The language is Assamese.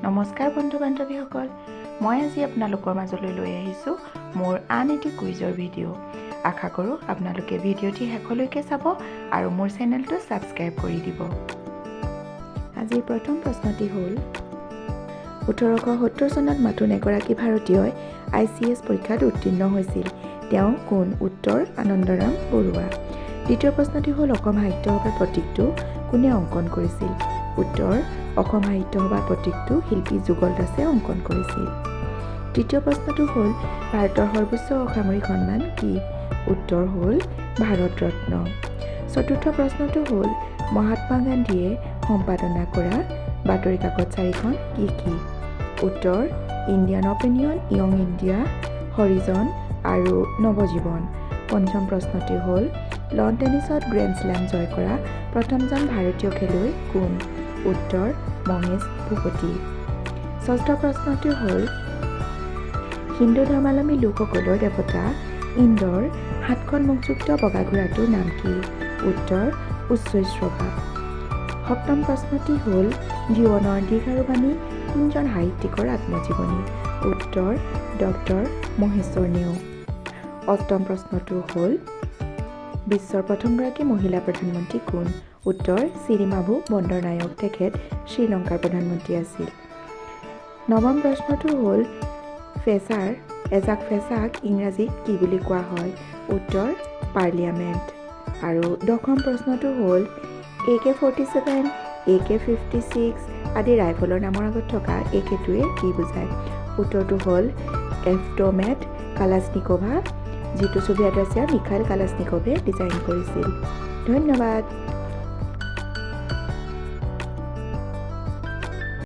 নমস্কাৰ বন্ধু বান্ধৱীসকল, মই আজি আপোনালোকৰ মাজলৈ লৈ আহিছোঁ মোৰ আন এটি কুইজৰ ভিডিঅ'। আশা কৰোঁ আপোনালোকে ভিডিঅ'টি শেষলৈকে চাব আৰু মোৰ চেনেলটো ছাবস্ক্ৰাইব কৰি দিব। আজিৰ প্ৰথম প্ৰশ্নটি হ'ল 1870 চনত নতুন এগৰাকী ভাৰতীয়ই ICS পৰীক্ষাত উত্তীৰ্ণ হৈছিল। তেওঁ কোন? উত্তৰ আনন্দৰাম বৰুৱা। দ্বিতীয় প্ৰশ্নটি হ'ল অসম সাহিত্য সভাৰ প্ৰতীকটো কোনে অংকন কৰিছিল? উত্তৰ অসম সাহিত্য সভাৰ প্ৰতীকটো শিল্পী যুগল দাসে অংকন কৰিছিল। তৃতীয় প্ৰশ্নটো হ'ল ভাৰতৰ সৰ্বোচ্চ অসামৰিক সন্মান কি? উত্তৰ হ'ল ভাৰত ৰত্ন। চতুৰ্থ প্ৰশ্নটো হ'ল মহাত্মা গান্ধীয়ে সম্পাদনা কৰা বাতৰি কাকত চাৰিখন কি কি? উত্তৰ Indian opinion, young India, Harijan আৰু নৱজীৱন। পঞ্চম প্ৰশ্নটি হ'ল লন টেনিছত গ্ৰেণ্ড শ্লেম জয় কৰা প্ৰথমজন ভাৰতীয় খেলুৱৈ কোন? উত্তৰ মহেশ ভূপতি। ষষ্ঠ প্ৰশ্নটি হ'ল হিন্দু ধৰ্মাৱলম্বী লোকসকলৰ দেৱতা ইন্দ্ৰৰ 7খন মুখযুক্ত বগা ঘোঁৰাটোৰ নাম কি? উত্তৰ উচ্চৈঃস্ৰৱা। সপ্তম প্ৰশ্নটি হ'ল জীৱনৰ দীৰ্ঘায়ুবাণী কোনজন সাহিত্যিকৰ আত্মজীৱনী? উত্তৰ ডক্টৰ মহেশ্বৰ নেওগ। অষ্টম প্ৰশ্নটো হ'ল বিশ্বৰ প্ৰথমগৰাকী মহিলা প্ৰধানমন্ত্ৰী কোন? উত্তৰ চিৰিমাভু বন্দৰনায়ক। তেখেত শ্ৰীলংকাৰ প্ৰধানমন্ত্ৰী আছিল। নৱম প্ৰশ্নটো হ'ল ফেচাক ইংৰাজীত কি বুলি কোৱা হয়? উত্তৰ পাৰ্লিয়ামেণ্ট। আৰু দশম প্ৰশ্নটো হ'ল AK-47, AK-56 আদি ৰাইফলৰ নামৰ আগত থকা AK-টোৱে কি বুজায়? উত্তৰটো হ'ল এভট'মেট কালাছনিকভা, যিটো ছোভিয়েট ৰাছিয়াৰ মিখাইল কালাছনিকভে ডিজাইন কৰিছিল। ধন্যবাদ।